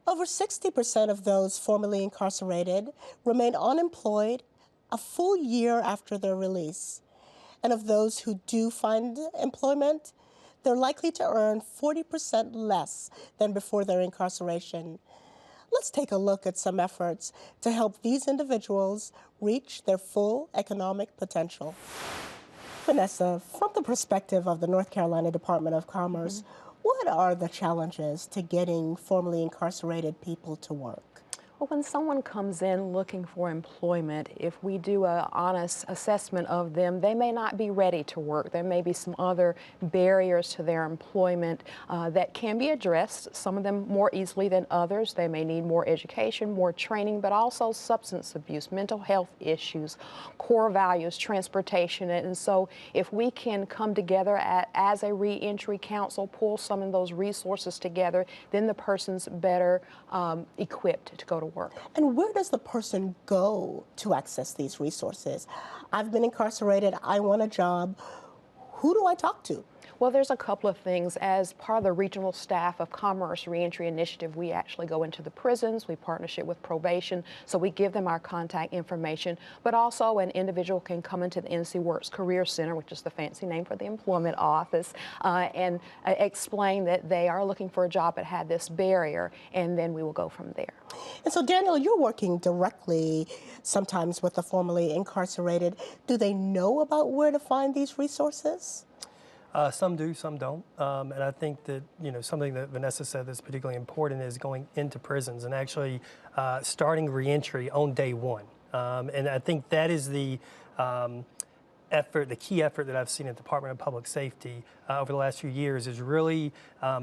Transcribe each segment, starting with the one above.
Over 60% of those formerly incarcerated remain unemployed a full year after their release. And of those who do find employment, they're likely to earn 40% less than before their incarceration. Let's take a look at some efforts to help these individuals reach their full economic potential. Vanessa, from the perspective of the North Carolina Department of Commerce, what are the challenges to getting formerly incarcerated people to work? Well, when someone comes in looking for employment, if we do an honest assessment of them, they may not be ready to work. There may be some other barriers to their employment that can be addressed, some of them more easily than others. They may need more education, more training, but also substance abuse, mental health issues, core values, transportation. And so if we can come together as a reentry council, pull some of those resources together, then the person's better equipped to go to work. And where does the person go to access these resources? I've been incarcerated, I want a job. Who do I talk to? Well, there's a couple of things. As part of the regional staff of Commerce Reentry Initiative, we actually go into the prisons. We partnership with probation, so we give them our contact information. But also, an individual can come into the NC Works Career Center, which is the fancy name for the employment office, and explain that they are looking for a job but had this barrier, and then we will go from there. And so, Daniel, you're working directly sometimes with the formerly incarcerated. Do they know about where to find these resources? Some do, some don't. And I think that, something that Vanessa said that's particularly important is going into prisons and actually starting reentry on day one. And I think that is the key effort that I've seen at the Department of Public Safety over the last few years is really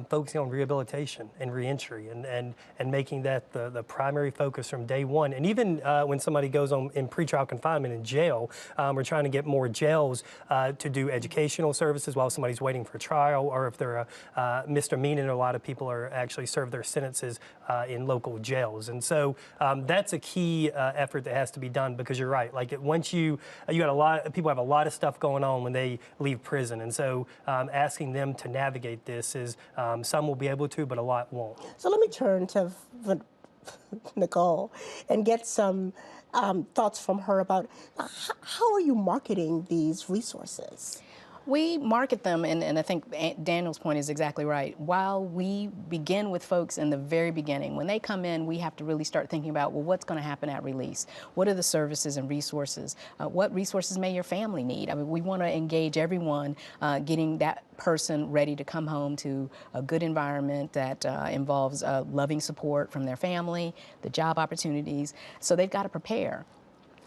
focusing on rehabilitation and reentry and making that the primary focus from day one. And even when somebody goes on in pretrial confinement in jail, we're trying to get more jails to do educational services while somebody's waiting for trial, or if they're a misdemeanor, a lot of people are actually serve their sentences in local jails. And so that's a key effort that has to be done, because you're right. Like once you got a lot of people have a lot of stuff going on when they leave prison, and so asking them to navigate this is some will be able to, but a lot won't. So let me turn to Nicole and get some thoughts from her about how are you marketing these resources? We market them, and I think Daniel's point is exactly right. While we begin with folks in the very beginning, when they come in, we have to really start thinking about, well, what's going to happen at release? What are the services and resources? What resources may your family need? I mean, we want to engage everyone, getting that person ready to come home to a good environment that involves loving support from their family, the job opportunities. So they've got to prepare.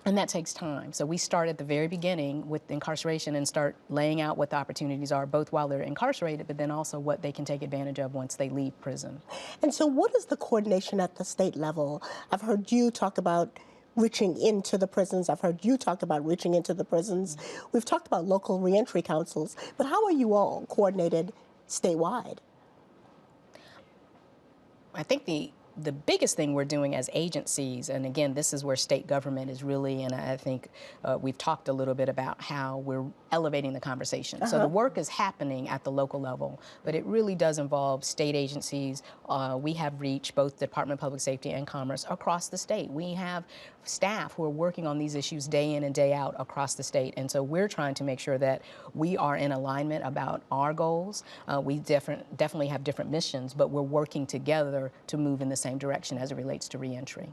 And that takes time. So we start at the very beginning with incarceration and start laying out what the opportunities are, both while they're incarcerated, but then also what they can take advantage of once they leave prison. And so what is the coordination at the state level? I've heard you talk about reaching into the prisons. I've heard you talk about reaching into the prisons. We've talked about local reentry councils, but how are you all coordinated statewide? I think the biggest thing we're doing as agencies, and again, this is where state government is really, and I think we've talked a little bit about how we're elevating the conversation. So the work is happening at the local level, but it really does involve state agencies. We have reached both the Department of Public Safety and Commerce across the state. We have staff who are working on these issues day in and day out across the state, and so we're trying to make sure that we are in alignment about our goals. We definitely have different missions, but we're working together to move in the same direction as it relates to reentry.